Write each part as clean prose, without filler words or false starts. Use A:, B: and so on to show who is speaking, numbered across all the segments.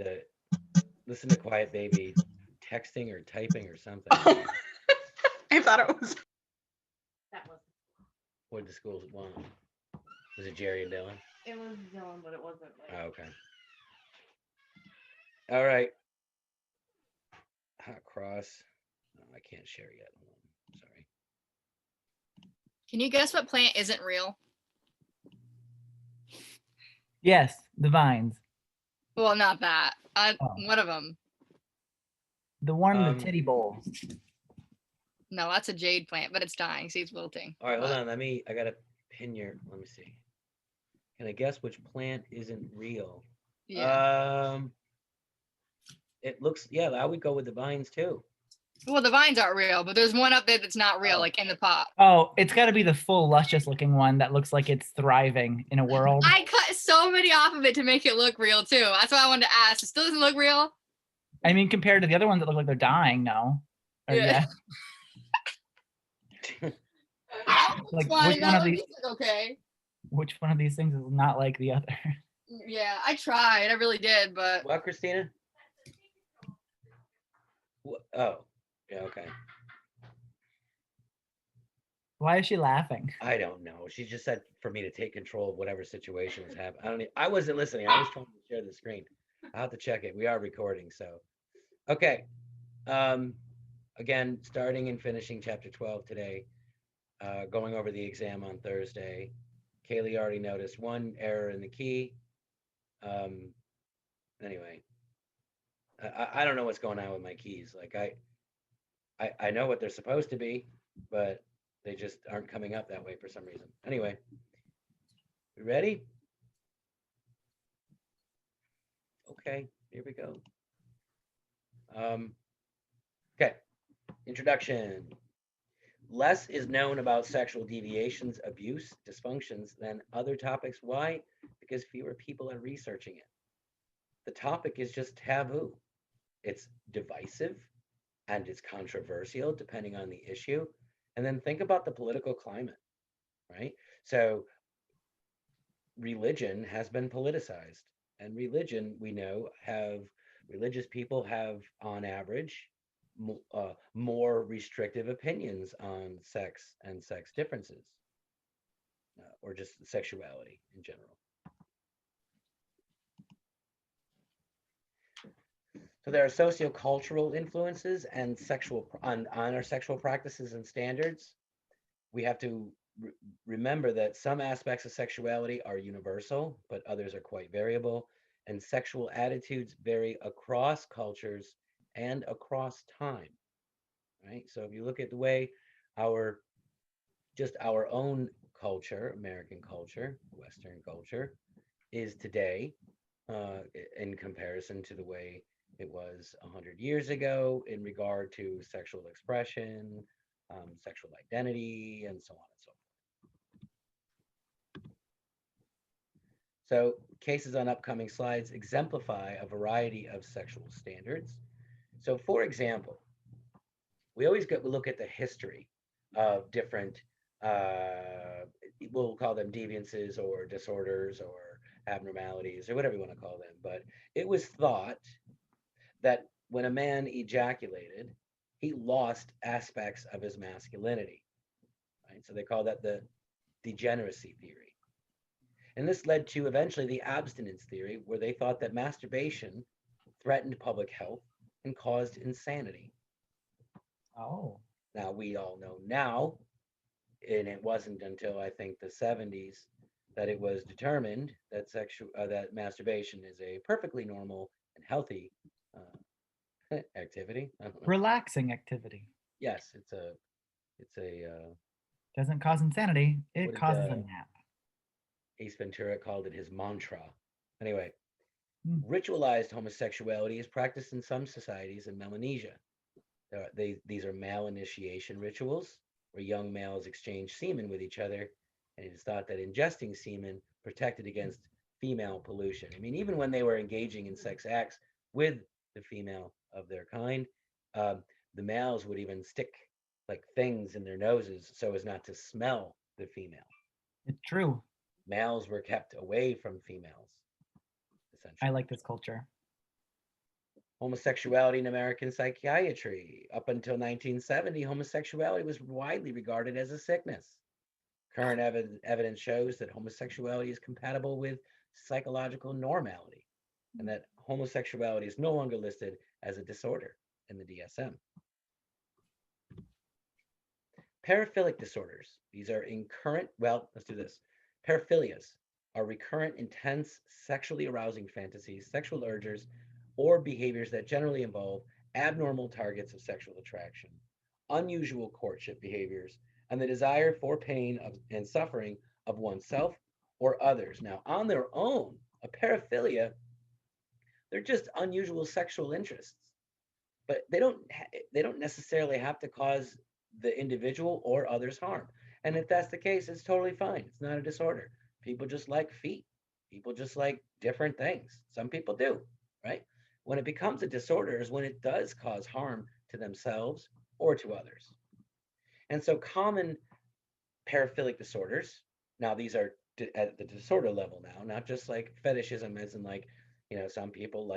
A: to Quiet Baby texting or typing or something.
B: I thought it was.
C: That was.
A: What did the schools want? Was it Jerry and Dylan?
C: It was Dylan, but it wasn't. Like...
A: Oh, okay. All right. Hot cross. Oh, I can't share yet. Hold on. Sorry.
D: Can you guess what plant isn't real?
E: Yes, the vines.
D: Well, not that.
E: Oh.
D: One of them.
E: The one in the titty bowl.
D: No, that's a jade plant, but it's dying. See, it's wilting.
A: All right, hold on. I got to pin your, let me see. Can I guess which plant isn't real?
D: Yeah.
A: It looks, yeah, I would go with the vines too.
D: Well, the vines aren't real, but there's one up there that's not real, like in the pot.
E: Oh, it's got to be the full luscious looking one that looks like it's thriving in a world.
D: I cut so many off of it to make it look real too. That's why I wanted to ask. It still doesn't look real?
E: I mean, compared to the other ones that look like they're dying, no. Or, yeah. Like, which one of these?
D: Okay.
E: Which one of these things is not like the other?
D: Yeah, I tried. I really did, but.
A: What, Christina? Oh, yeah, okay.
E: Why is she laughing?
A: I don't know. She just said for me to take control of whatever situation was happening. I wasn't listening. I was trying to share the screen. I'll have to check it. We are recording, so. Okay. Again, starting and finishing chapter 12 today. Going over the exam on Thursday. Kaylee already noticed one error in the key. Anyway, I don't know what's going on with my keys. Like I know what they're supposed to be, but they just aren't coming up that way for some reason. Anyway, we ready? Okay, here we go. Okay, introduction. Less is known about sexual deviations, abuse, dysfunctions than other topics. Why? Because fewer people are researching it. The topic is just taboo. It's divisive and it's controversial depending on the issue. And then think about the political climate, right? So religion has been politicized, and religion, we know, religious people have on average more restrictive opinions on sex and sex differences, or just sexuality in general. So there are sociocultural influences and on our sexual practices and standards. We have to remember that some aspects of sexuality are universal, but others are quite variable, and sexual attitudes vary across cultures and across time, right? So if you look at the way our own culture, American culture, Western culture, is today, in comparison to the way it was 100 years ago in regard to sexual expression, sexual identity, and so on and so forth. So cases on upcoming slides exemplify a variety of sexual standards. So for example, we always look at the history of different, we'll call them deviances or disorders or abnormalities or whatever you want to call them. But it was thought that when a man ejaculated, he lost aspects of his masculinity, right? So they call that the degeneracy theory. And this led to eventually the abstinence theory, where they thought that masturbation threatened public health and caused insanity.
E: Oh.
A: Now, we all know now, and it wasn't until I think the 70s that it was determined that that masturbation is a perfectly normal and healthy activity.
E: Relaxing activity.
A: Yes, it's a
E: doesn't cause insanity. It causes a nap.
A: Ace Ventura called it his mantra. Anyway, ritualized homosexuality is practiced in some societies in Melanesia. These are male initiation rituals where young males exchange semen with each other, and it is thought that ingesting semen protected against female pollution. I mean, even when they were engaging in sex acts with the female of their kind, the males would even stick like things in their noses so as not to smell the female.
E: It's true.
A: Males were kept away from females, essentially.
E: I like this culture.
A: Homosexuality in American psychiatry. Up until 1970, homosexuality was widely regarded as a sickness. Current evidence shows that homosexuality is compatible with psychological normality and that homosexuality is no longer listed as a disorder in the DSM. Paraphilic disorders. These are let's do this. Paraphilias are recurrent, intense, sexually arousing fantasies, sexual urges, or behaviors that generally involve abnormal targets of sexual attraction, unusual courtship behaviors, and the desire for pain and suffering of oneself or others. Now, on their own, a paraphilia, they're just unusual sexual interests, but they don't necessarily have to cause the individual or others harm. And if that's the case, it's totally fine. It's not a disorder. People just like feet. People just like different things. Some people do, right? When it becomes a disorder is when it does cause harm to themselves or to others. And so common paraphilic disorders, now these are at the disorder level now, not just like fetishism as in like, some people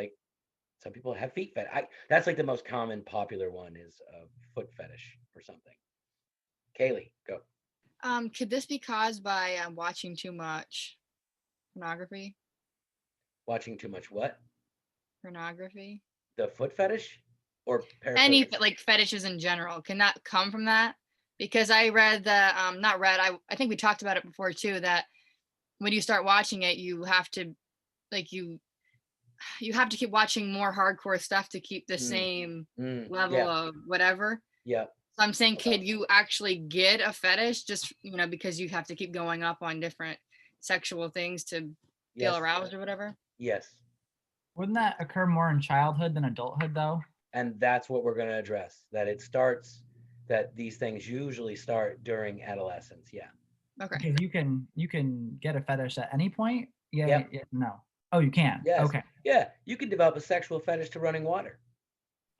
A: have feet fetish. That's like the most common popular one is a foot fetish or something. Kaylee, go.
D: Could this be caused by watching too much pornography?
A: Watching too much what?
D: Pornography?
A: The foot fetish or
D: Any
A: paraphilic?
D: like fetishes in general, can that come from that? Because I read that not read, I think we talked about it before too, that when you start watching it, you have to like you have to keep watching more hardcore stuff to keep the same level
A: Yeah,
D: of whatever.
A: yeah.
D: So I'm saying, could you actually get a fetish just because you have to keep going up on different sexual things to feel
A: Yes.
D: aroused or whatever?
A: Yes.
E: Wouldn't that occur more in childhood than adulthood, though?
A: And that's what we're going to address, that these things usually start during adolescence. Yeah.
D: Okay.
E: Because you can get a fetish at any point. Yeah,
A: Yep.
E: yeah, no. Oh, you can.
A: Yes.
E: Okay.
A: Yeah. You can develop a sexual fetish to running water.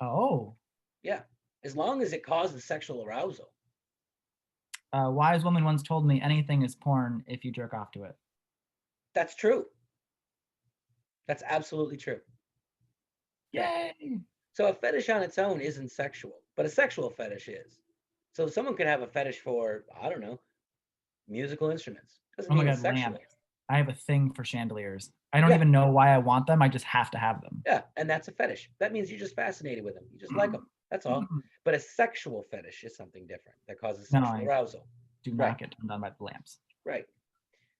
E: Oh,
A: Yeah. As long as it causes sexual arousal.
E: a wise woman once told me anything is porn if you jerk off to it.
A: That's true. That's absolutely true.
E: Yay!
A: So a fetish on its own isn't sexual, but a sexual fetish is. So someone could have a fetish for, I don't know, musical instruments. Doesn't
E: Oh my
A: mean
E: God,
A: it's sexual.
E: lamps. I have a thing for chandeliers. I don't
A: Yeah.
E: even know why I want them. I just have to have them.
A: Yeah, and that's a fetish. That means you're just fascinated with them. You just like them. That's all. But a sexual fetish is something different that causes
E: No,
A: sexual
E: I
A: arousal.
E: do
A: Right.
E: not get turned on by the lamps.
A: Right.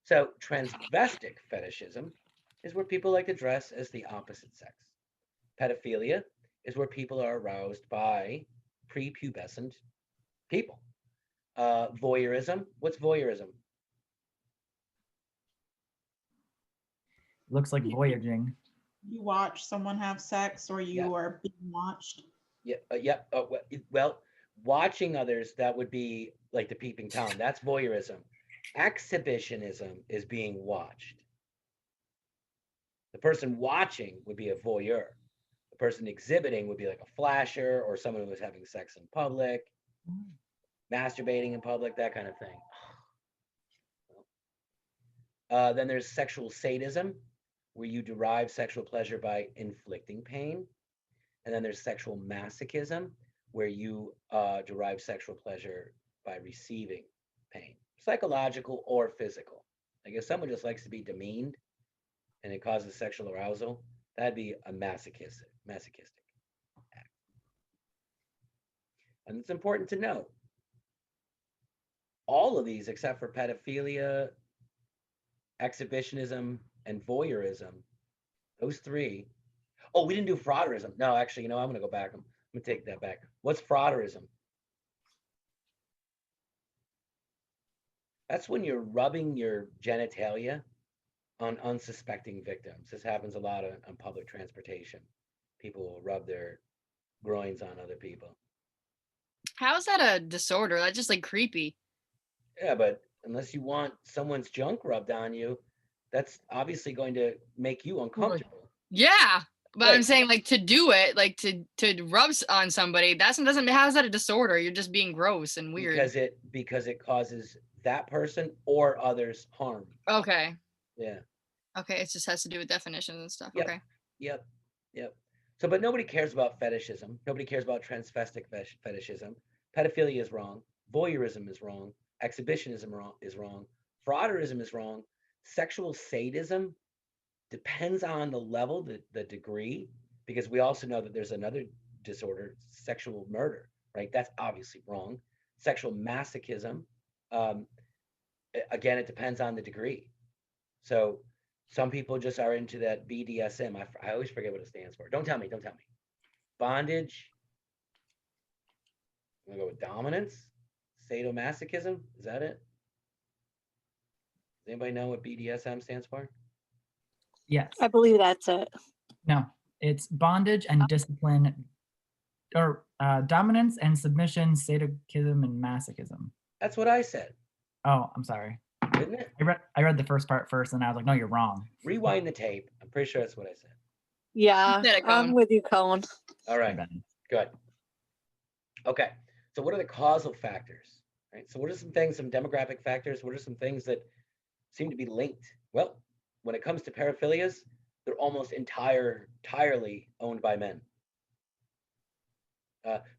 A: So transvestic fetishism is where people like to dress as the opposite sex. Pedophilia is where people are aroused by prepubescent people. Voyeurism. What's voyeurism?
E: Looks like voyaging.
B: You watch someone have sex or you
A: Yeah.
B: are being watched.
A: Yeah. Yeah. Well, watching others, that would be like the peeping Tom. That's voyeurism. Exhibitionism is being watched. The person watching would be a voyeur. The person exhibiting would be like a flasher or someone who was having sex in public, masturbating in public, that kind of thing. Then there's sexual sadism, where you derive sexual pleasure by inflicting pain. And then there's sexual masochism, where you derive sexual pleasure by receiving pain, psychological or physical. Like if someone just likes to be demeaned and it causes sexual arousal, that'd be a masochistic act. And it's important to know all of these, except for pedophilia, exhibitionism, and voyeurism, those three. Oh, we didn't do frauderism. No, actually, I'm going to go back. I'm going to take that back. What's frauderism? That's when you're rubbing your genitalia on unsuspecting victims. This happens a lot on public transportation. People will rub their groins on other people.
D: How is that a disorder? That's just like creepy.
A: Yeah, but unless you want someone's junk rubbed on you, that's obviously going to make you uncomfortable.
D: Yeah. But
A: Right.
D: I'm saying like to do it, like to rub on somebody, doesn't how is that a disorder? You're just being gross and weird.
A: Because it causes that person or others harm.
D: Okay.
A: Yeah.
D: Okay, it just has to do with definitions and stuff.
A: Yep.
D: Okay.
A: Yep. So, but nobody cares about fetishism. Nobody cares about transvestic fetishism. Pedophilia is wrong. Voyeurism is wrong. Exhibitionism is wrong. Frauderism is wrong. Sexual sadism depends on the level, the degree, because we also know that there's another disorder, sexual murder, right? That's obviously wrong. Sexual masochism, um, again, it depends on the degree. So some people just are into that BDSM. I always forget what it stands for. Don't tell me. Don't tell me. Bondage. I'm gonna go with dominance. Sadomasochism. Is that it? Does anybody know what BDSM stands for?
E: Yes.
F: I believe that's it.
E: No, it's bondage and discipline, or dominance and submission, sadism and masochism.
A: That's what I said,
E: Oh, I'm sorry.
A: didn't it?
E: I read the first part first, and I was like, no, you're wrong.
A: Rewind the tape. I'm pretty sure that's what I said.
F: Yeah,
D: said it,
F: I'm
D: Colin.
F: with you, Colin.
A: All right. Good. Okay. So what are the causal factors? Right. So what are some things, some demographic factors? What are some things that seem to be linked? Well, when it comes to paraphilias, they're almost entirely owned by men.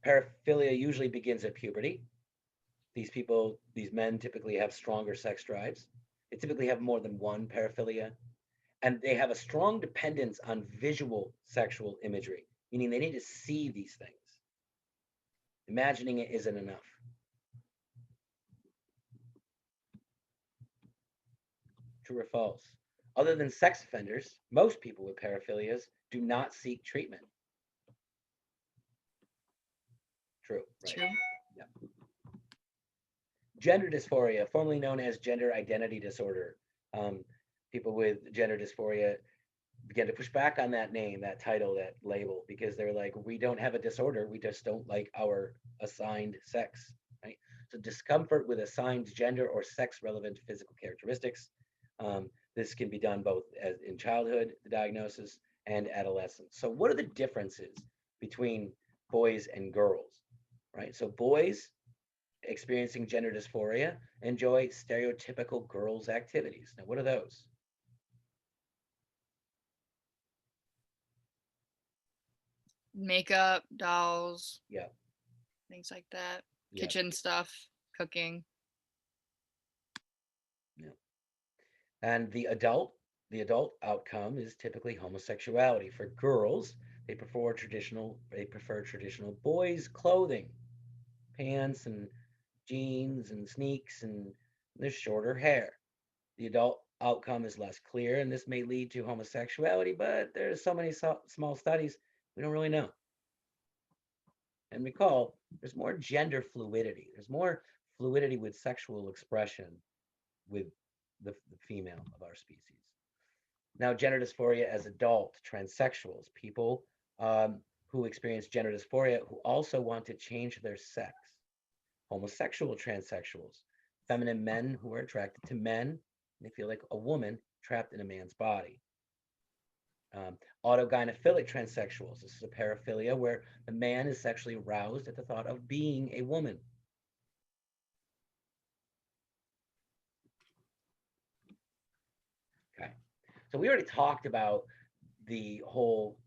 A: Paraphilia usually begins at puberty. These men typically have stronger sex drives. They typically have more than one paraphilia, and they have a strong dependence on visual sexual imagery, meaning they need to see these things. Imagining it isn't enough. True or false? Other than sex offenders, most people with paraphilias do not seek treatment. True. Right?
D: True.
A: Yeah. Gender dysphoria, formerly known as gender identity disorder. People with gender dysphoria began to push back on that name, that title, that label, because they're like, we don't have a disorder, we just don't like our assigned sex, right? So discomfort with assigned gender or sex relevant physical characteristics. This can be done both as in childhood, the diagnosis, and adolescence. So what are the differences between boys and girls, right? So boys experiencing gender dysphoria enjoy stereotypical girls' activities. Now, what are those?
D: Makeup, dolls,
A: Yeah.
D: things like that.
A: Yeah.
D: Kitchen stuff, cooking.
A: Yeah. And the adult outcome is typically homosexuality. For girls, they prefer traditional boys' clothing, pants and jeans and sneaks, and their shorter hair. The adult outcome is less clear, and this may lead to homosexuality, but there's so many small studies, we don't really know. And recall, there's more gender fluidity. There's more fluidity with sexual expression with the female of our species. Now, gender dysphoria as adult transsexuals, people who experience gender dysphoria who also want to change their sex. Homosexual transsexuals, feminine men who are attracted to men. They feel like a woman trapped in a man's body. Autogynephilic transsexuals. This is a paraphilia where the man is sexually aroused at the thought of being a woman. Okay, so we already talked about the whole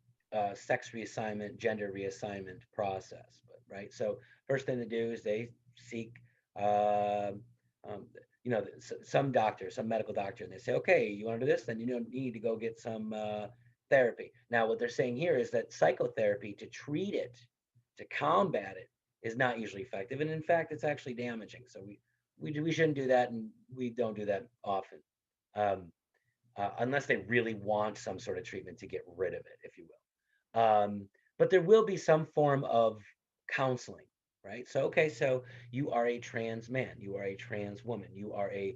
A: sex reassignment, gender reassignment process, right? So first thing to do is they seek, some doctor, some medical doctor, and they say, okay, you want to do this, then you need to go get some therapy. Now, what they're saying here is that psychotherapy to treat it, to combat it, is not usually effective, and in fact, it's actually damaging. So we shouldn't do that, and we don't do that often. Unless they really want some sort of treatment to get rid of it, if you will. But there will be some form of counseling, right? So, okay, so you are a trans man, you are a trans woman, you are a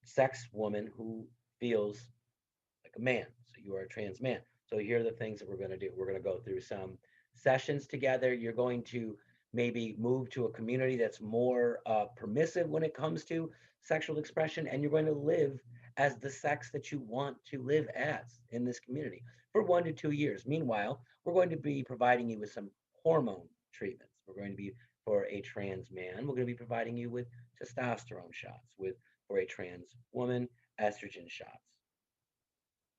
A: sex woman who feels like a man. So you are a trans man. So here are the things that we're going to do. We're going to go through some sessions together. You're going to maybe move to a community that's more permissive when it comes to sexual expression, and you're going to live as the sex that you want to live as in this community for 1 to 2 years. Meanwhile, we're going to be providing you with some hormone treatments. We're going to be, for a trans man, we're going to be providing you with testosterone shots, for a trans woman, estrogen shots.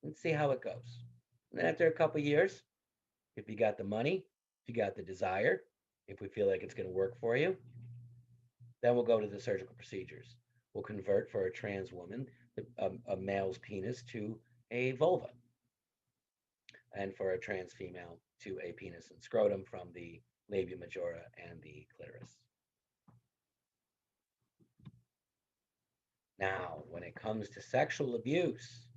A: Let's see how it goes. And then after a couple of years, If you got the money, if you got the desire, if we feel like it's going to work for you, then we'll go to the surgical procedures. We'll convert for a trans woman a male's penis to a vulva, and for a trans female to a penis and scrotum from the labia majora and the clitoris. Now, when it comes to sexual abuse,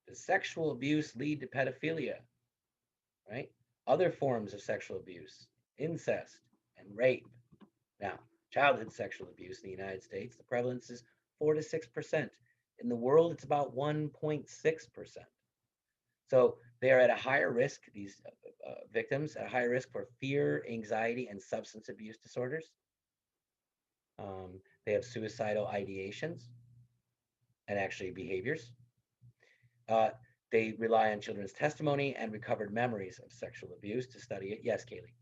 A: does sexual abuse lead to pedophilia? Right? Other forms of sexual abuse, incest and rape. Now, childhood sexual abuse in the United States, the prevalence is 4 to 6%. In the world, it's about 1.6%. So they are at a higher risk, these victims, at a higher risk for fear, anxiety, and substance abuse disorders. They have suicidal ideations and actually behaviors. They rely on children's testimony and recovered memories of sexual abuse to study it. Yes, Kaylee.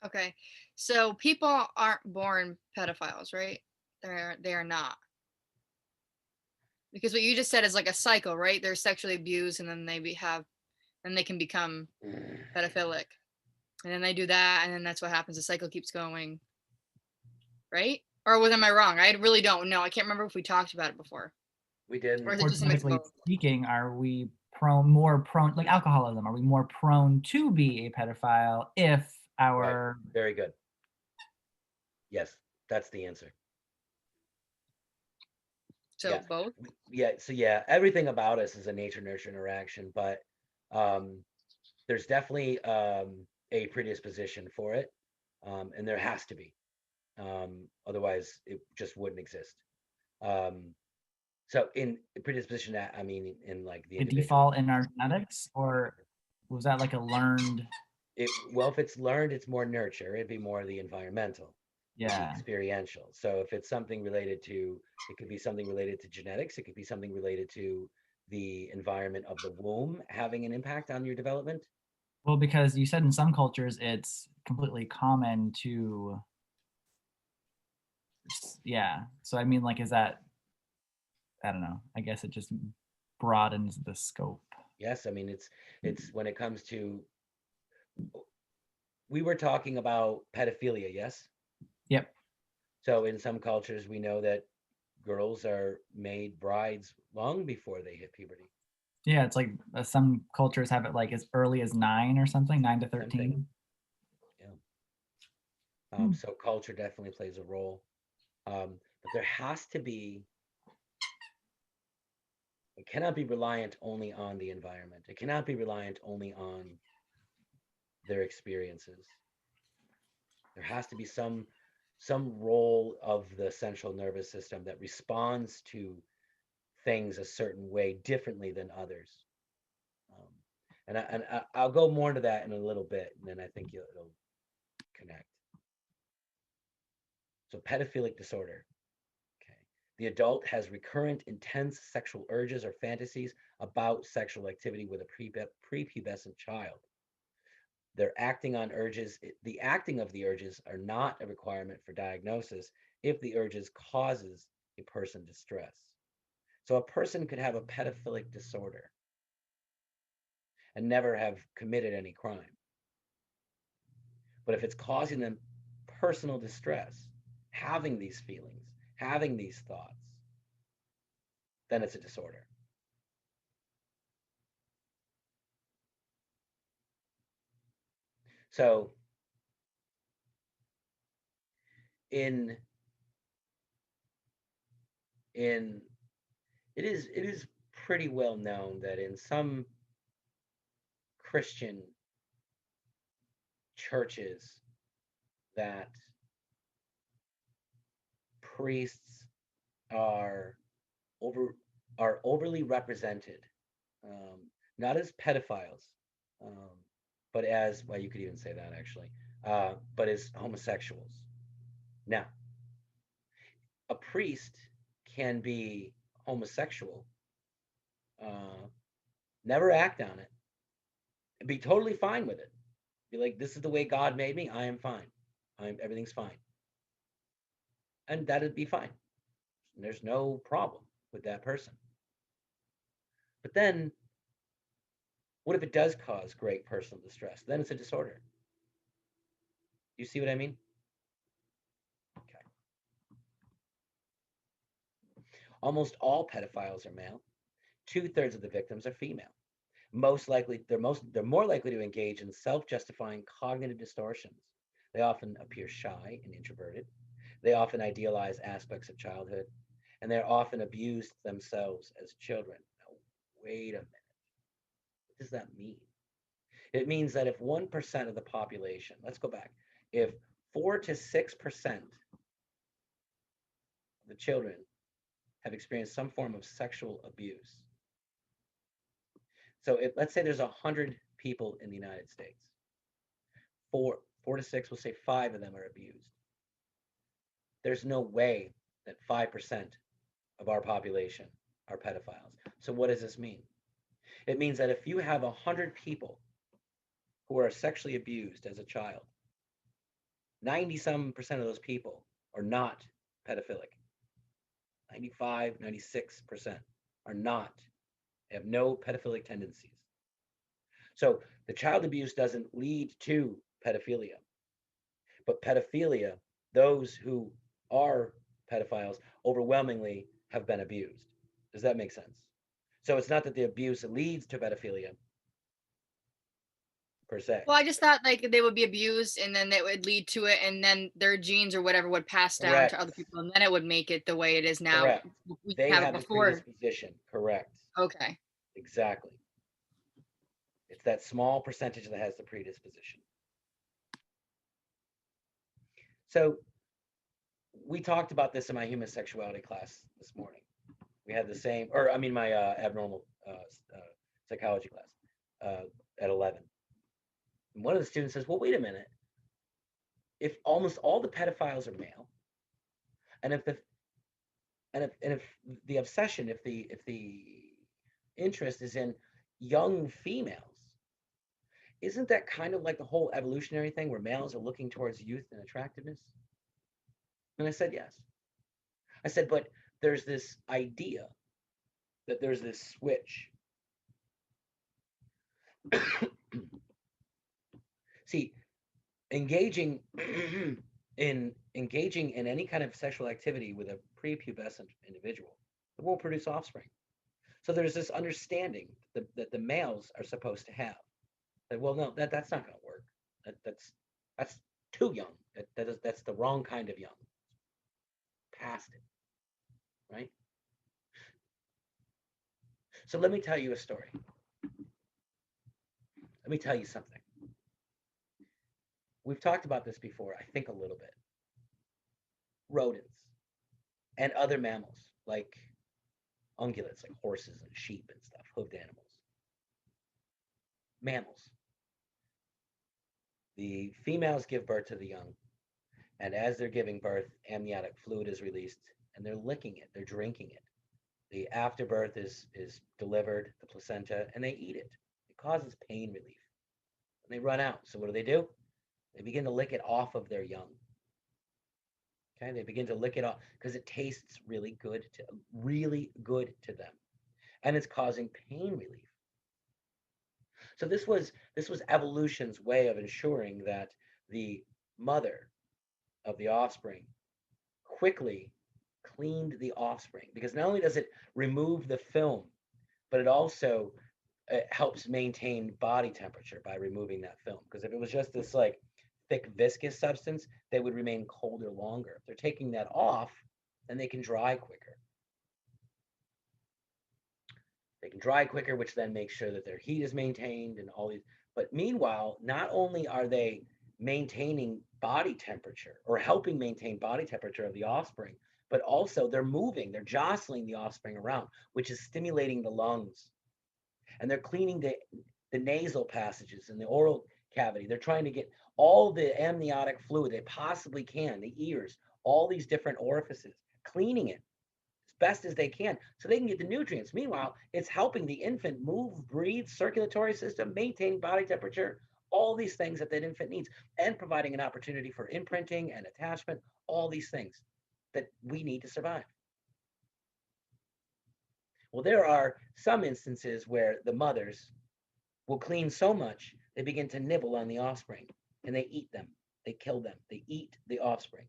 D: Okay. So people aren't born pedophiles, right? They are not. Because what you just said is like a cycle, right? They're sexually abused and then they can become pedophilic. And then they do that and then that's what happens. The cycle keeps going. Right? Or am I wrong? I really don't know. I can't remember if we talked about it before.
A: We didn't.
D: Or is it
E: Or
D: just a mix of
E: typically
D: both?
E: speaking, are we more prone, like alcoholism, are we more prone to be a pedophile if our
A: Very good. Yes, that's the answer.
D: So
A: Yeah.
D: both?
A: Yeah. So yeah, everything about us is a nature-nurture interaction, but there's definitely a predisposition for it, and there has to be. Otherwise, it just wouldn't exist. So in predisposition, I mean in like the
E: a
A: individual.
E: default in our genetics, or was that like a learned?
A: Well, if it's learned, it's more nurture. It'd be more the environmental,
E: Yeah.
A: experiential. So if it's something related to, it could be something related to genetics. It could be something related to the environment of the womb having an impact on your development.
E: Well, because you said in some cultures it's completely common to, yeah. So I mean, like, is that, I don't know. I guess it just broadens the scope.
A: Yes, I mean it's when it comes to, we were talking about pedophilia, yes?
E: Yep.
A: So in some cultures, we know that girls are made brides long before they hit puberty.
E: Yeah, it's like some cultures have it like as early as 9 or something, 9 to 13.
A: Yeah. So culture definitely plays a role. But there has to be, it cannot be reliant only on the environment. It cannot be reliant only on their experiences. There has to be some role of the central nervous system that responds to things a certain way differently than others. And I'll go more into that in a little bit, and then I think it'll connect. So pedophilic disorder. Okay. The adult has recurrent intense sexual urges or fantasies about sexual activity with a prepubescent child. They're acting on urges. The acting of the urges are not a requirement for diagnosis if the urges causes a person distress. So a person could have a pedophilic disorder and never have committed any crime. But if it's causing them personal distress, having these feelings, having these thoughts, then it's a disorder. So in it is pretty well known that in some Christian churches that priests are overly represented, not as pedophiles, but as, well, you could even say that actually, but as homosexuals. Now, a priest can be homosexual, never act on it, be totally fine with it. Be like, this is the way God made me. I am fine. Everything's fine. And that'd be fine. There's no problem with that person. But then What if it does cause great personal distress? Then it's a disorder. You see what I mean? Okay. Almost all pedophiles are male. 2/3 of the victims are female. They're more likely to engage in self-justifying cognitive distortions. They often appear shy and introverted. They often idealize aspects of childhood, and they're often abused themselves as children. Now, wait a minute. What does that mean? It means that if 1% of the population, let's go back, if 4 to 6% of the children have experienced some form of sexual abuse. So let's say there's 100 people in the United States. Four to six, we'll say 5 of them are abused. There's no way that 5% of our population are pedophiles. So what does this mean? It means that if you have 100 people who are sexually abused as a child, 90-some% of those people are not pedophilic. 95, 96% are not, have no pedophilic tendencies. So the child abuse doesn't lead to pedophilia. But pedophilia, those who are pedophiles overwhelmingly have been abused. Does that make sense? So it's not that the abuse leads to pedophilia per se.
D: Well, I just thought like they would be abused and then that would lead to it, and then their genes or whatever would pass down
A: Correct.
D: to other people, and then it would make it the way it is now.
A: Correct.
D: We
A: They
D: have
A: have
D: it
A: the
D: before.
A: predisposition. Correct.
D: Okay.
A: Exactly. It's that small percentage that has the predisposition. So we talked about this in my human sexuality class this morning. We had the same, or I mean, my abnormal psychology class at 11. And one of the students says, well, wait a minute. If almost all the pedophiles are male, and if the obsession, if the interest is in young females, isn't that kind of like the whole evolutionary thing where males are looking towards youth and attractiveness? And I said, yes. I said, but there's this idea that there's this switch. See, engaging in any kind of sexual activity with a prepubescent individual, it won't produce offspring. So there's this understanding that the males are supposed to have. That, well, no, that's not going to work. That's too young. That's the wrong kind of young. Past it, right? So let me tell you a story. Let me tell you something. We've talked about this before, I think a little bit. Rodents and other mammals like ungulates, like horses and sheep and stuff, hoofed animals. Mammals. The females give birth to the young, and as they're giving birth, amniotic fluid is released, and they're licking it, they're drinking it. The afterbirth is delivered, the placenta, and they eat it. It causes pain relief. And they run out. So what do? They begin to lick it off of their young. Okay, they begin to lick it off because it tastes really good to them, and it's causing pain relief. So this was evolution's way of ensuring that the mother of the offspring quickly cleaned the offspring, because not only does it remove the film, but it also helps maintain body temperature by removing that film. Because if it was just this like thick viscous substance, they would remain colder longer. If they're taking that off, then they can dry quicker. They can dry quicker, which then makes sure that their heat is maintained and all these. But meanwhile, not only are they maintaining body temperature or helping maintain body temperature of the offspring, but also they're moving, they're jostling the offspring around, which is stimulating the lungs. And they're cleaning the nasal passages and the oral cavity. They're trying to get all the amniotic fluid they possibly can, the ears, all these different orifices, cleaning it as best as they can so they can get the nutrients. Meanwhile, it's helping the infant move, breathe, circulatory system, maintaining body temperature, all these things that infant needs, and providing an opportunity for imprinting and attachment, all these things that we need to survive. Well, there are some instances where the mothers will clean so much they begin to nibble on the offspring and they eat them. They kill them. They eat the offspring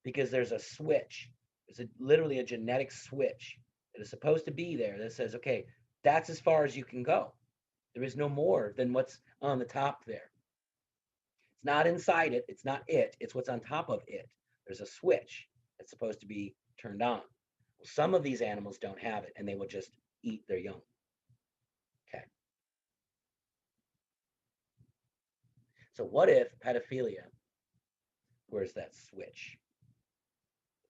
A: because there's a switch. There's literally a genetic switch that is supposed to be there that says, okay, that's as far as you can go. There is no more than what's on the top there. It's not inside it. It's not it. It's what's on top of it. There's a switch that's supposed to be turned on. Well, some of these animals don't have it, and they will just eat their young. Okay. So what if pedophilia, where's that switch?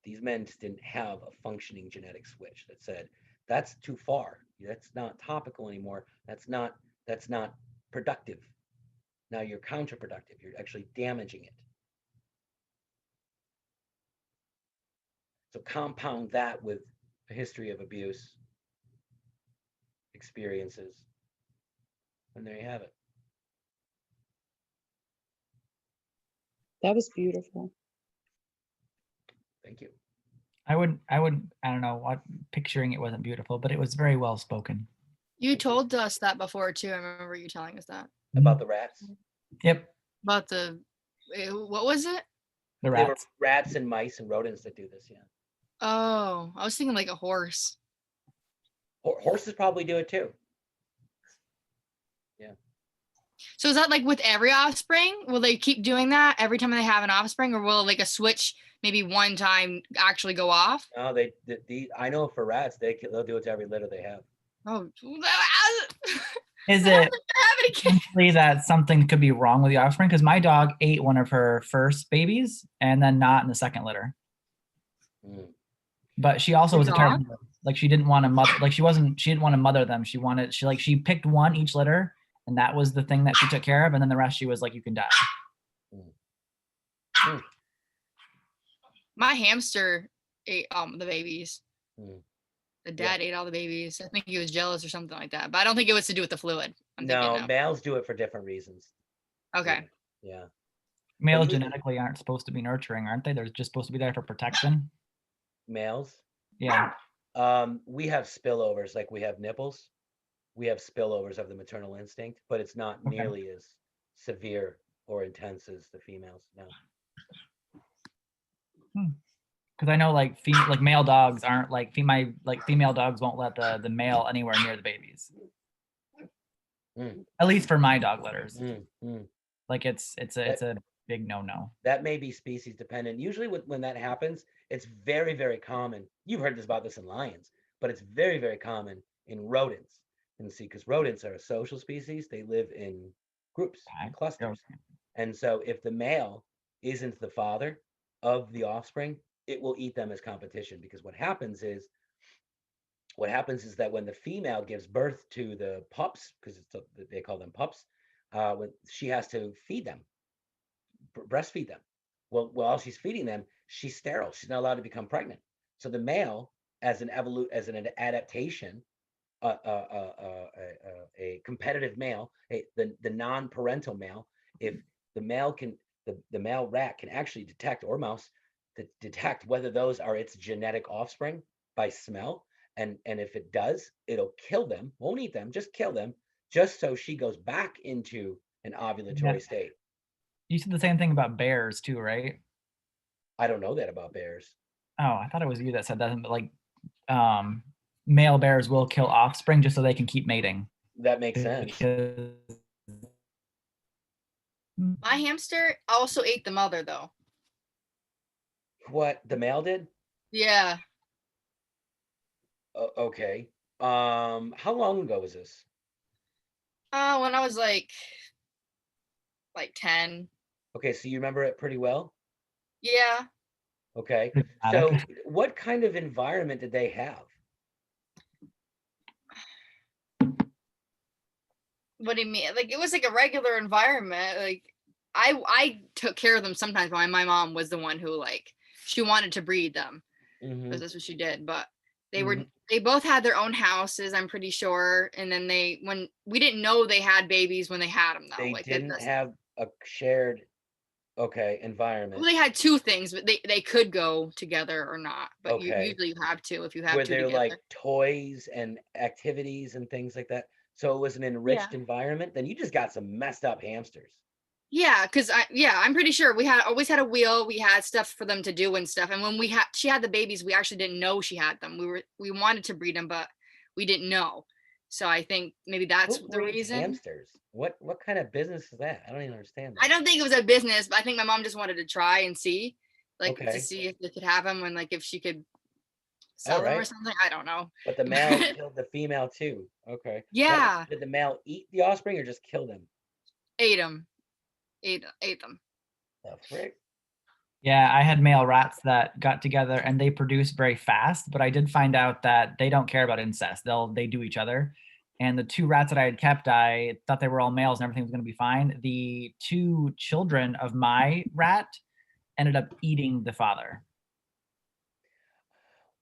A: These men just didn't have a functioning genetic switch that said, that's too far. That's not topical anymore. That's not productive. Now you're counterproductive. You're actually damaging it. So compound that with a history of abuse, experiences, and there you have it.
F: That was beautiful.
A: Thank you.
E: I don't know what, picturing it wasn't beautiful, but it was very well spoken.
D: You told us that before too. I remember you telling us that
A: About the rats.
E: Yep,
D: about the what was it?
E: the
A: They were
E: rats.
A: rats and mice and rodents that do this, yeah.
D: Oh, I was thinking like a horse.
A: Horses probably do it too.
D: So is that like with every offspring? Will they keep doing that every time they have an offspring, or will like a switch maybe one time actually go off?
A: No, I know for rats, they'll do it to every litter they have.
D: Oh,
E: Is
D: I don't
E: it
D: have any kids.
E: potentially that something could be wrong with the offspring? Because my dog ate one of her first babies and then not in the second litter.
A: Mm.
E: But she also
D: Your
E: was a terrible
D: dog?
E: mother. Like she didn't want to mother, she didn't want to mother them. She picked one each litter, and that was the thing that she took care of, and then the rest she was like, you can die.
A: Mm.
D: My hamster ate the babies.
A: Mm.
D: The dad ate all the babies. I think he was jealous or something like that. But I don't think it was to do with the fluid. I'm
A: No,
D: thinking
A: males do it for different reasons.
D: okay.
A: Yeah.
E: Males
A: usually-
E: genetically aren't supposed to be nurturing, aren't they? They're just supposed to be there for protection.
A: Males.
E: Yeah.
A: We have spillovers, like we have nipples. We have spillovers of the maternal instinct, but it's not
E: Okay.
A: nearly as severe or intense as the females. No.
E: Because I know like male dogs aren't like female dogs won't let the male anywhere near the babies.
A: Mm.
E: At least for my dog litters.
A: Mm.
E: Like it's a big no.
A: That may be species dependent. Usually when that happens, it's very, very common. You've heard about this in lions, but it's very, very common in rodents. And see, because rodents are a social species, they live in groups, in clusters. And so if the male isn't the father of the offspring, it will eat them as competition, because what happens is that when the female gives birth to the pups, because they call them pups, when she has to feed them, breastfeed them. Well, while she's feeding them, she's sterile. She's not allowed to become pregnant. So the male, as an adaptation, a competitive male, the non-parental male, if the male rat can actually detect, or mouse, detect whether those are its genetic offspring by smell, and if it does, it'll kill them, won't eat them, just kill them, just so she goes back into an ovulatory state.
E: You said the same thing about bears too, right?
A: I don't know that about bears.
E: Oh, I thought it was you that said that. But like, male bears will kill offspring just so they can keep mating.
A: That makes sense.
E: Because
D: My hamster also ate the mother though.
A: What the male did?
D: Yeah.
A: Okay. How long ago was this?
D: When I was like 10.
A: Okay, so you remember it pretty well?
D: Yeah.
A: Okay. So what kind of environment did they have?
D: What do you mean? Like it was like a regular environment. Like I took care of them sometimes. My mom was the one who like she wanted to breed them
A: Mhm.
D: because that's what she did. But they both had their own houses, I'm pretty sure. And then when we didn't know they had babies when they had them though.
A: They
D: Like
A: didn't have a shared environment.
D: well, they had two things, but they could go together or not. But
A: Okay.
D: usually you have to if you have
A: Were
D: two
A: there
D: together.
A: like toys and activities and things like that? So it was an enriched environment. Then you just got some messed up hamsters.
D: Yeah, because I'm pretty sure we always had a wheel. We had stuff for them to do and stuff. And when she had the babies, we actually didn't know she had them. We wanted to breed them, but we didn't know. So I think maybe that's
A: Who
D: the
A: breeds
D: reason.
A: hamsters? What kind of business is that? I don't even understand that.
D: I don't think it was a business, but I think my mom just wanted to try and see, like, to
A: Okay.
D: see if they could have them and like if she could
A: All
D: sell them or
A: right.
D: something. I don't know.
A: But the male killed the female too. Okay. Now,
D: Yeah,
A: did the male eat the offspring or just kill them?
D: ate them, ate them.
A: The frick?
E: Yeah, I had male rats that got together and they produce very fast, but I did find out that they don't care about incest. They do each other. And the 2 rats that I had kept, I thought they were all males and everything was going to be fine. The 2 children of my rat ended up eating the father.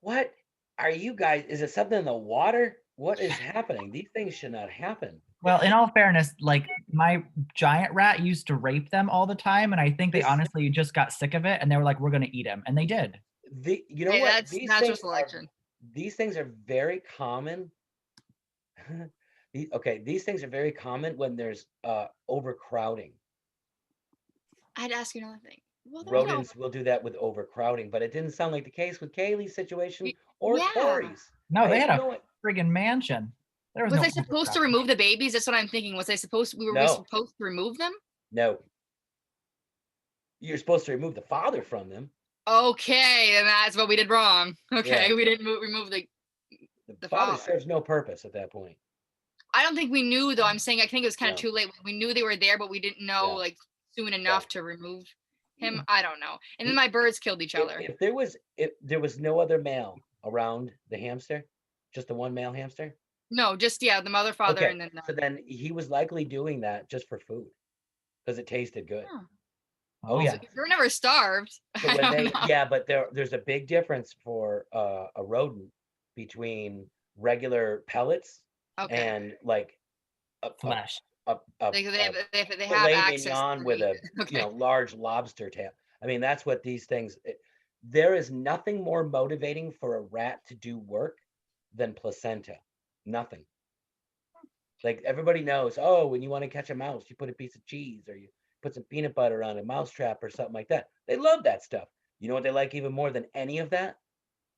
A: What are you guys? Is it something in the water? What is happening? These things should not happen.
E: Well, in all fairness, like my giant rat used to rape them all the time, and I think they
A: This-
E: honestly just got sick of it, and they were like, "We're going to eat him," and they did.
A: You know
D: Hey,
A: what?
D: that's
A: These
D: natural
A: things
D: selection.
A: these things are very common. These things are very common when there's overcrowding.
D: I'd ask you another thing. Well,
A: Rodents will do that with overcrowding, but it didn't sound like the case with Kaylee's situation or
D: yeah.
A: Tori's.
E: No, they had
A: you
E: a
A: know what?
E: friggin' mansion. There was
D: Was
E: no
D: I supposed to
E: overcrowding.
D: remove the babies? That's what I'm thinking. Was I supposed? We
A: No.
D: supposed to remove them?
A: No. You're supposed to remove the father from them.
D: Okay, then that's what we did wrong. Okay,
A: Yeah.
D: we didn't remove the
A: The
D: father.
A: father serves no purpose at that point.
D: I don't think we knew though. I'm saying I think it was kind of
A: No.
D: too late. We knew they were there, but we didn't know
A: Yeah.
D: like soon enough to remove him. I don't know. And then my birds killed each other.
A: If there was no other male around the hamster, just the one male hamster.
D: No, just the mother, father,
A: Okay,
D: and then
A: so then he was likely doing that just for food because it tasted good.
D: Huh.
A: Oh yeah.
D: You're never starved.
A: So
D: I
A: when
D: don't know.
A: yeah, but there's a big difference for a rodent between regular pellets
D: Okay.
A: and like a
E: Flesh.
D: They have
A: filet
D: access
A: mignon
D: to
A: with
D: meat.
A: a
D: Okay.
A: large lobster tail. I mean, that's what these things. There is nothing more motivating for a rat to do work than placenta. Nothing. Like everybody knows. Oh, when you want to catch a mouse, you put a piece of cheese or you put some peanut butter on a mouse trap or something like that. They love that stuff. You know what they like even more than any of that?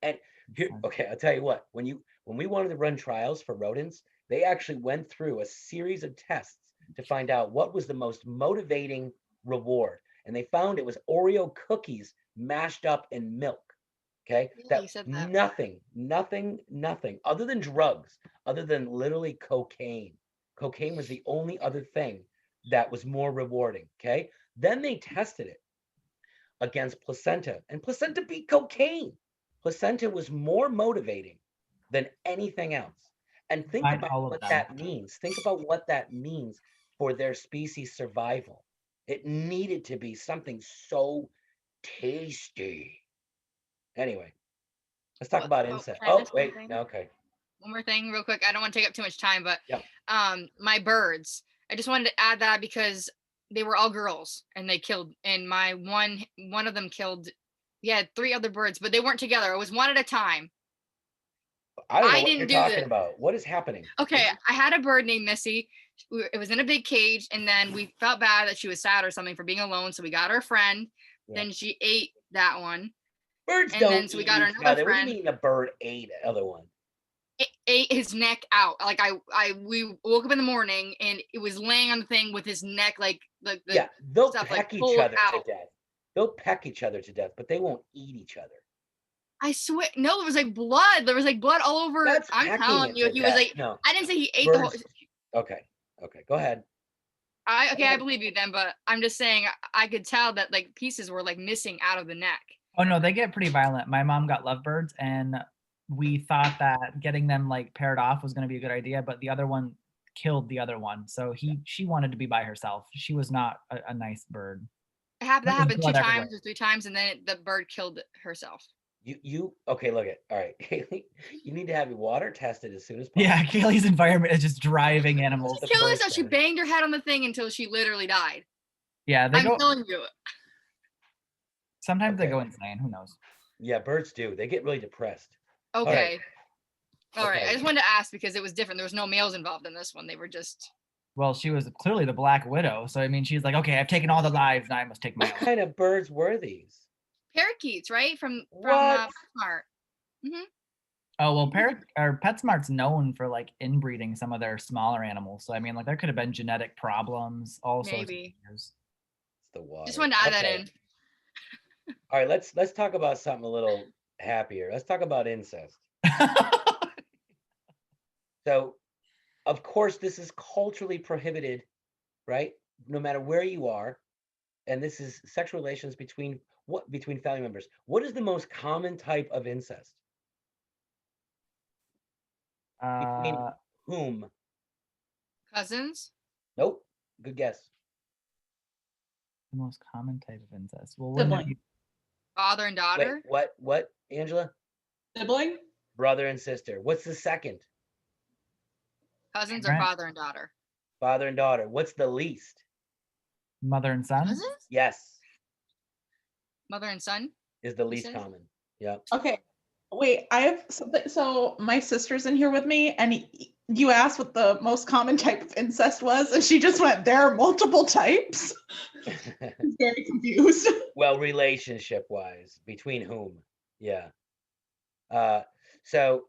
A: And here, okay, I'll tell you what. When we wanted to run trials for rodents, they actually went through a series of tests to find out what was the most motivating reward. And they found it was Oreo cookies mashed up in milk. Okay.
D: Yeah, you said that.
A: Nothing other than drugs, other than literally cocaine. Cocaine was the only other thing that was more rewarding. Okay. Then they tested it against placenta, and placenta beat cocaine. Placenta was more motivating than anything else. And think
E: Find
A: about
E: all of
A: what
E: them.
A: that means. Think about what that means for their species survival. It needed to be something so tasty. Anyway, let's talk about incest.
D: can I
A: Oh,
D: ask
A: wait.
D: something?
A: No, okay.
D: One more thing real quick. I don't want to take up too much time, but
A: Yep.
D: my birds. I just wanted to add that because they were all girls and they killed, and my one of them killed. We had 3 other birds, but they weren't together. It was one at a time.
A: I don't know
D: I
A: what
D: didn't
A: you're
D: do
A: talking
D: this.
A: about. What is happening?
D: Okay, I had a bird named Missy. It was in a big cage, and then we felt bad that she was sad or something for being alone, so we got her a friend.
A: Yeah.
D: Then she ate that one.
A: Birds
D: And
A: don't
D: then so we
A: eat
D: got
A: each
D: another
A: other. What do
D: friend.
A: you mean a bird ate the other one?
D: It ate his neck out. Like we woke up in the morning and it was laying on the thing with his neck like the
A: Yeah, they'll
D: stuff
A: peck
D: like
A: each
D: pulled
A: other to
D: out.
A: death. They'll peck each other to death, but they won't eat each other.
D: I swear, no, there was like blood. There was like blood all over.
A: That's
D: I'm
A: pecking
D: telling
A: it
D: you,
A: to
D: he was
A: death.
D: like.
A: No,
D: I didn't say he ate the whole.
A: birds. Okay, go ahead.
D: I believe you then, but I'm just saying I could tell that like pieces were like missing out of the neck.
E: Oh no, they get pretty violent. My mom got lovebirds, and we thought that getting them like paired off was going to be a good idea, but the other one killed the other one. So she wanted to be by herself. She was not a nice bird.
D: That
E: There's
D: happened 2
E: blood
D: times
E: everywhere.
D: or 3 times, and then the bird killed herself.
A: You okay? Look it. All right, Kaylee, you need to have your water tested as soon as possible.
E: Yeah, Kaylee's environment is just driving animals.
A: The
D: She killed
A: first
D: herself. She
A: time.
D: banged her head on the thing until she literally died.
E: Yeah, they
D: I'm
E: go.
D: telling you.
E: Sometimes they
A: Okay.
E: go insane. Who knows?
A: Yeah, birds do. They get really depressed.
D: Okay. All right. I
A: Okay.
D: just wanted to ask because it was different. There was no males involved in this one. They were just.
E: Well, she was clearly the Black Widow. So, I mean, she's like, okay, I've taken all the lives. Now I must take my
A: What
E: own.
A: kind of birds were these?
D: Parakeets, right? From
A: What?
D: Smart.
E: Oh, well, PetSmart's known for like inbreeding some of their smaller animals. So, I mean, like there could have been genetic problems, all sorts of
D: Maybe.
E: things.
A: It's the water.
D: Just wanted to add that
A: Okay.
D: in.
A: All right, let's talk about something a little happier. Let's talk about incest. So, of course, this is culturally prohibited, right? No matter where you are, and this is sexual relations between family members. What is the most common type of incest? Between
E: Uh,
A: whom?
D: Cousins.
A: Nope. Good guess.
E: the most common type of incest. Well, wouldn't it
B: Sibling.
E: be
D: Father and
A: Wait,
D: daughter.
A: what, Angela?
B: Sibling?
A: Brother and sister. What's the second?
D: Cousins or
E: Parent?
D: father and daughter.
A: Father and daughter. What's the least?
E: mother and son?
D: Cousins.
A: Yes,
D: Mother and son.
A: is the least
D: said?
A: common. Yeah.
B: Okay. Wait, I have something. So my sister's in here with me, and you asked what the most common type of incest was, and she just went, there are multiple types. I'm very confused.
A: Well, relationship wise, between whom? Yeah. So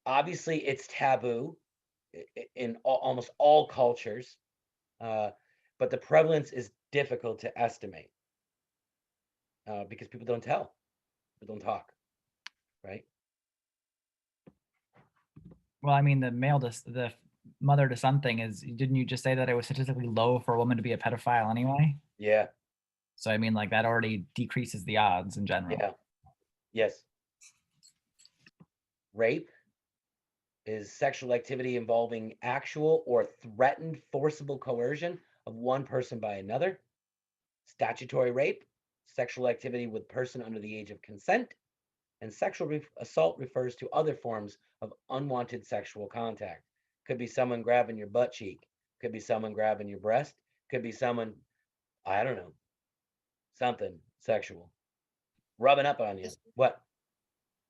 A: obviously it's taboo in almost all cultures, but the prevalence is difficult to estimate because people don't tell, people don't talk, right?
E: Well, I mean, the mother to son thing is, didn't you just say that it was statistically low for a woman to be a pedophile anyway?
A: Yeah.
E: So, I mean, like that already decreases the odds in general.
A: Yeah. Yes. Rape is sexual activity involving actual or threatened forcible coercion of one person by another. Statutory rape, sexual activity with person under the age of consent. And sexual assault refers to other forms of unwanted sexual contact. Could be someone grabbing your butt cheek, could be someone grabbing your breast, could be someone, I don't know, something sexual, rubbing up on you.
D: Does-
A: What?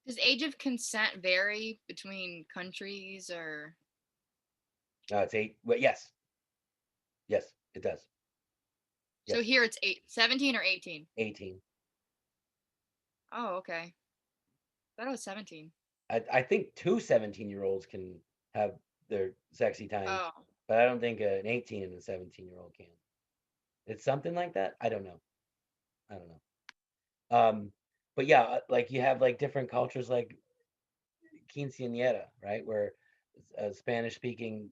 D: Does age of consent vary between countries or?
A: It's 8. Well, yes. Yes, it does.
D: So
A: Yes.
D: here it's 17 or 18.
A: 18.
D: Oh, okay. Thought it was 17.
A: I think 2 17-year-olds can have their sexy time,
D: Oh,
A: but I don't think an 18 and a 17-year-old can. It's something like that. I don't know. But yeah, like you have like different cultures like quinceañera, right? Where Spanish speaking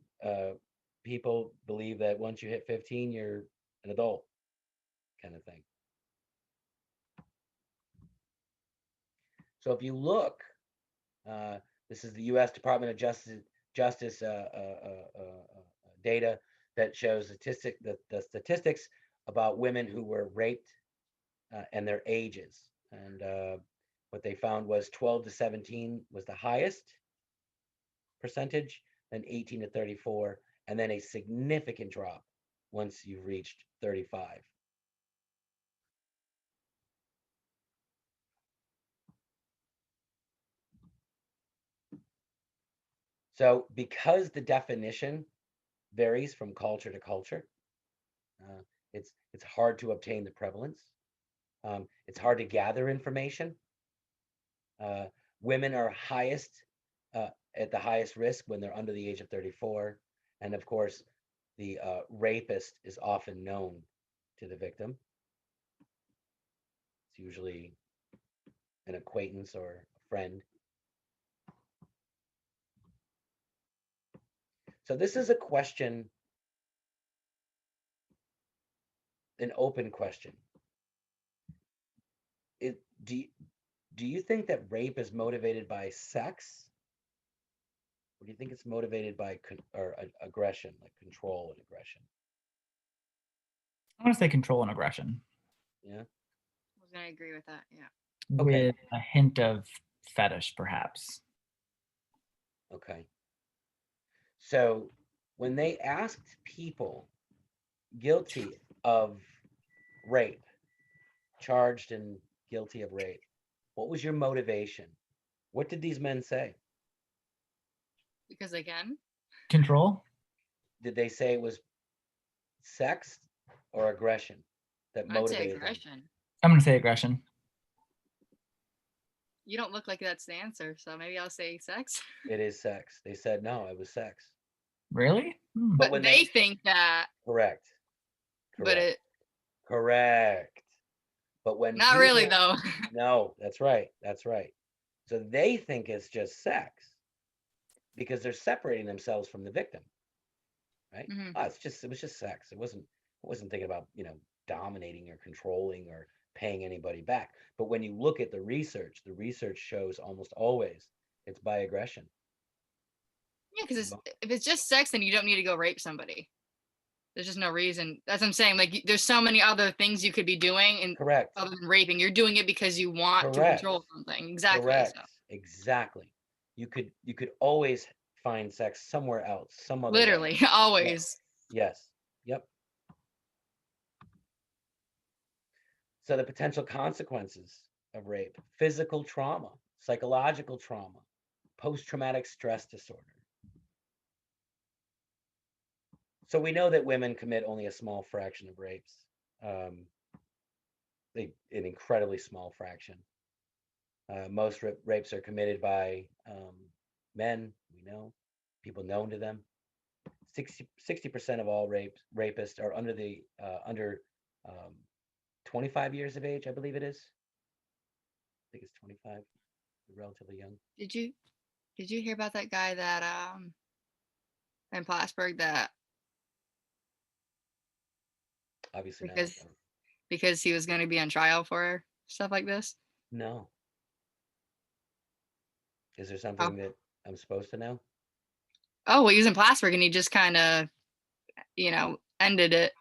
A: people believe that once you hit 15, you're an adult kind of thing. So if you look, this is the U.S. Department of Justice data that shows the statistics about women who were raped and their ages. And what they found was 12 to 17 was the highest percentage, then 18 to 34, and then a significant drop once you've reached 35. So because the definition varies from culture to culture, it's hard to obtain the prevalence. It's hard to gather information. Women are highest at the highest risk when they're under the age of 34. And of course, the rapist is often known to the victim. It's usually an acquaintance or a friend. So this is a question, an open question. Do you think that rape is motivated by sex? Or do you think it's motivated by aggression, like control and aggression?
E: I want to say control and aggression
A: Yeah.
D: I was gonna agree with that. Yeah.
A: Okay.
E: with a hint of fetish, perhaps.
A: Okay. So when they asked people guilty of rape, charged and guilty of rape, what was your motivation? What did these men say?
D: Because they can.
E: Control?
A: Did they say it was sex or aggression that
D: I'd say
A: motivated them?
D: aggression.
E: I'm gonna say aggression.
D: You don't look like that's the answer, so maybe I'll say sex.
A: It is sex. They said no, it was sex.
E: Really? Hmm.
A: But
D: But
A: when
D: they
A: they-
D: think that,
A: Correct.
D: but it
A: Correct. But when
D: not
A: you
D: really
A: have-
D: though.
A: No, that's right. That's right. So they think it's just sex because they're separating themselves from the victim, right?
D: Mhm.
A: Oh, it was just sex. It wasn't thinking about, dominating or controlling or paying anybody back. But when you look at the research shows almost always it's by aggression.
D: Yeah, because if it's just sex, then you don't need to go rape somebody. There's just no reason. That's what I'm saying. Like, there's so many other things you could be doing, and
A: Correct.
D: other than raping, you're doing it because you want to
A: Correct.
D: control something. Exactly.
A: Correct.
D: So
A: Exactly. You could always find sex somewhere else, some other way.
D: literally, always.
A: Yes. Yep. So the potential consequences of rape: physical trauma, psychological trauma, post-traumatic stress disorder. So we know that women commit only a small fraction of rapes. An incredibly small fraction. Most rapes are committed by men. We know, people known to them. 60% of all rapists are under 25 years of age, I believe it is. I think it's 25. They're relatively young.
D: Did you hear about that guy that in Plattsburgh that
A: Obviously
D: because he was going to be on trial for stuff like this?
A: no. Is there something that I'm supposed to know?
D: Oh, well, he was in Plattsburgh and he just kind of, ended it.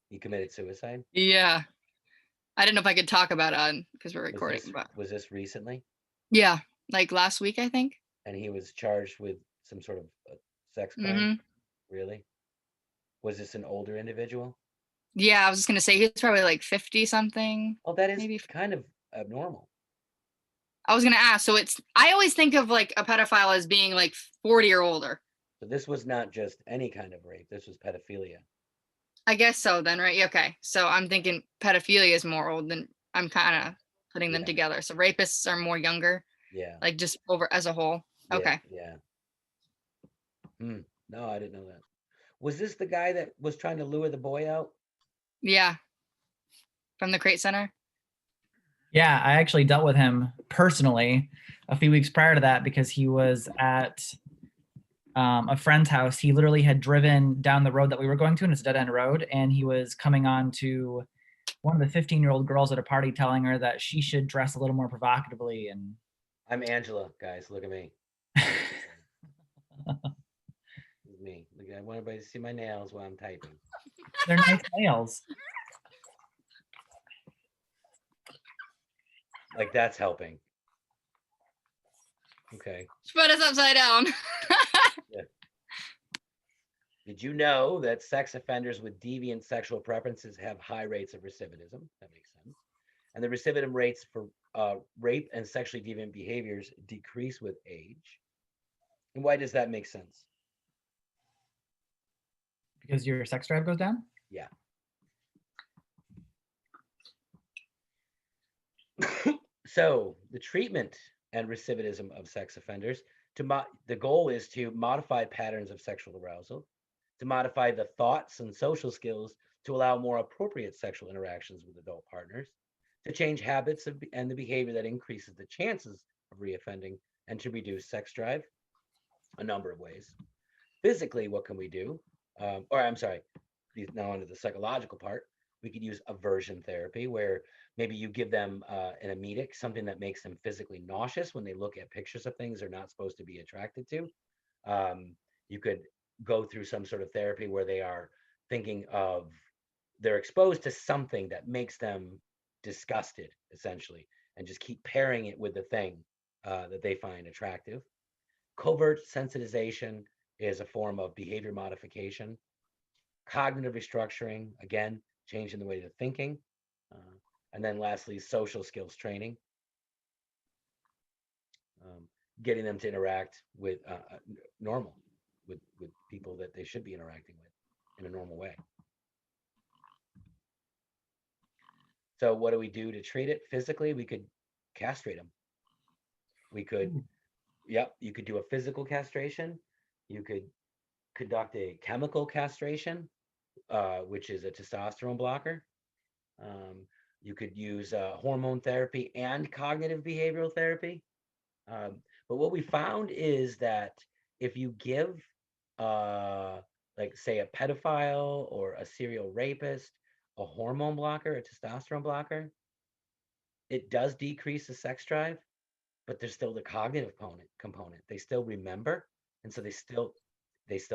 A: He committed suicide?
D: Yeah. I didn't know if I could talk about it because we're recording, but
A: Was this recently?
D: yeah, like last week, I think.
A: And he was charged with some sort of sex crime?
D: hmm
A: Really? Was this an older individual?
D: Yeah, I was just gonna say he's probably like 50 something.
A: Oh, that is
D: maybe.
A: kind of abnormal.
D: I was gonna ask. So I always think of like a pedophile as being like 40 or older.
A: So this was not just any kind of rape. This was pedophilia.
D: I guess so then, right? Yeah, okay. So I'm thinking pedophilia is more old than I'm kind of putting them
A: Yeah.
D: together. So rapists are more younger,
A: Yeah.
D: like just over as a whole.
A: Yeah,
D: Okay.
A: Yeah. No, I didn't know that. Was this the guy that was trying to lure the boy out?
D: Yeah. From the Crate Center.
E: Yeah, I actually dealt with him personally a few weeks prior to that because he was at a friend's house. He literally had driven down the road that we were going to, and it's a dead end road, and he was coming on to one of the 15-year-old girls at a party telling her that she should dress a little more provocatively. And
A: I'm Angela, guys. Look at me. This is me. Look, I want everybody to see my nails while I'm typing.
E: they're nice nails.
A: Like that's helping. Okay.
D: Put us upside down.
A: Did you know that sex offenders with deviant sexual preferences have high rates of recidivism? That makes sense. And the recidivism rates for rape and sexually deviant behaviors decrease with age. And why does that make sense?
E: Because your sex drive goes down?
A: Yeah. So the treatment and recidivism of sex offenders, the goal is to modify patterns of sexual arousal, to modify the thoughts and social skills to allow more appropriate sexual interactions with adult partners, to change habits and the behavior that increases the chances of reoffending, and to reduce sex drive. A number of ways. Physically, what can we do? Now onto the psychological part. We could use aversion therapy, where maybe you give them an emetic, something that makes them physically nauseous when they look at pictures of things they're not supposed to be attracted to. You could go through some sort of therapy where they're exposed to something that makes them disgusted, essentially, and just keep pairing it with the thing that they find attractive. Covert sensitization is a form of behavior modification. Cognitive restructuring, again, changing the way they're thinking. And then lastly, social skills training. getting them to interact with normal, with people that they should be interacting with in a normal way. So what do we do to treat it physically? We could castrate them. We could, yep, you could do a physical castration. You could conduct a chemical castration, which is a testosterone blocker. You could use hormone therapy and cognitive behavioral therapy. But what we found is that if you give, like, say, a pedophile or a serial rapist a hormone blocker, a testosterone blocker, it does decrease the sex drive, but there's still the cognitive component. They still remember, and so they still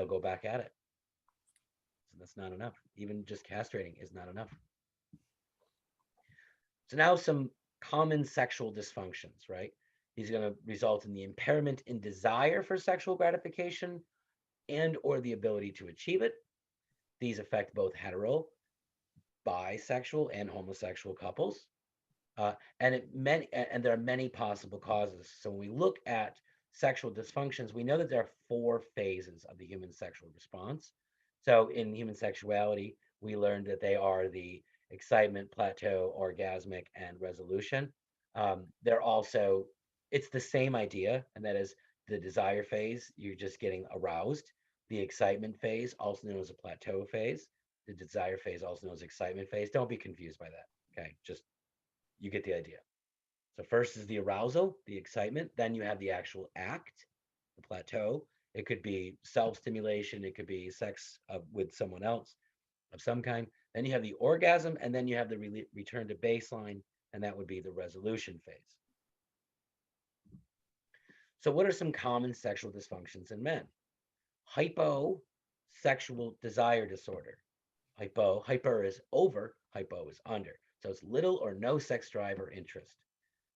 A: go back at it. So that's not enough. Even just castrating is not enough. So now some common sexual dysfunctions, right? These are going to result in the impairment in desire for sexual gratification and or the ability to achieve it. These affect both hetero, bisexual, and homosexual couples. And there are many possible causes. So when we look at sexual dysfunctions, we know that there are 4 phases of the human sexual response. So in human sexuality, we learned that they are the excitement, plateau, orgasmic, and resolution. They're also, it's the same idea, and that is the desire phase, you're just getting aroused. The excitement phase, also known as a plateau phase. The desire phase, also known as excitement phase. Don't be confused by that, okay? Just, you get the idea. So first is the arousal, the excitement. Then you have the actual act, the plateau. It could be self-stimulation. It could be sex with someone else of some kind. Then you have the orgasm, and then you have the return to baseline, and that would be the resolution phase. So what are some common sexual dysfunctions in men? Hyposexual desire disorder. Hyper is over, hypo is under. So it's little or no sex drive or interest.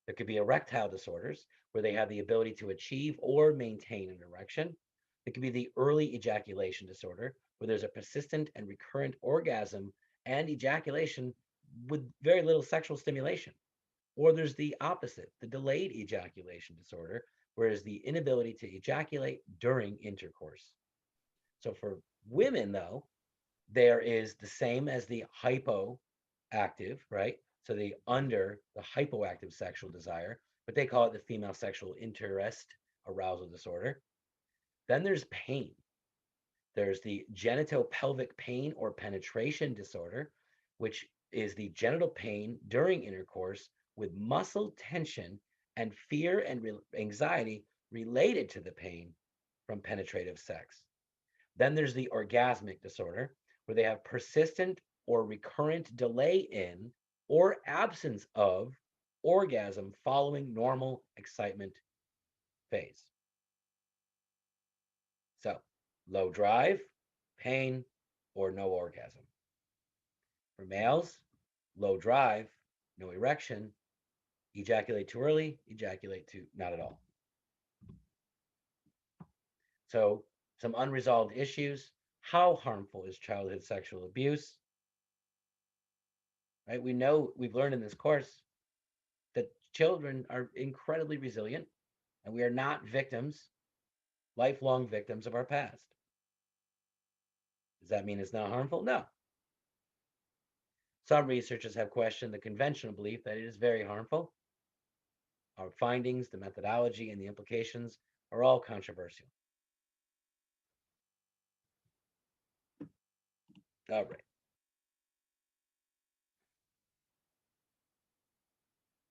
A: There could be erectile disorders where they have the ability to achieve or maintain an erection. It could be the early ejaculation disorder where there's a persistent and recurrent orgasm and ejaculation with very little sexual stimulation. Or there's the opposite, the delayed ejaculation disorder, whereas the inability to ejaculate during intercourse. So for women, though, there is the same as the hypoactive, right? So the hypoactive sexual desire, but they call it the female sexual interest arousal disorder. Then there's pain. There's the genitopelvic pain or penetration disorder, which is the genital pain during intercourse with muscle tension and fear and anxiety related to the pain from penetrative sex. Then there's the orgasmic disorder, where they have persistent or recurrent delay in or absence of orgasm following normal excitement phase. So low drive, pain, or no orgasm. For males, low drive, no erection, ejaculate too early, ejaculate too not at all. So some unresolved issues. How harmful is childhood sexual abuse? Right? We know, we've learned in this course that children are incredibly resilient, and we are not victims, lifelong victims of our past. Does that mean it's not harmful? No. Some researchers have questioned the conventional belief that it is very harmful. Our findings, the methodology, and the implications are all controversial. All right.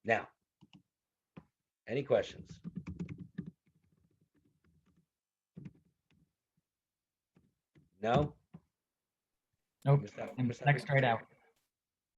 A: Now, any questions? No?
E: Nope.
A: Missed out-
E: I'm
A: missed out
E: next
A: big
E: right
A: time.
E: out.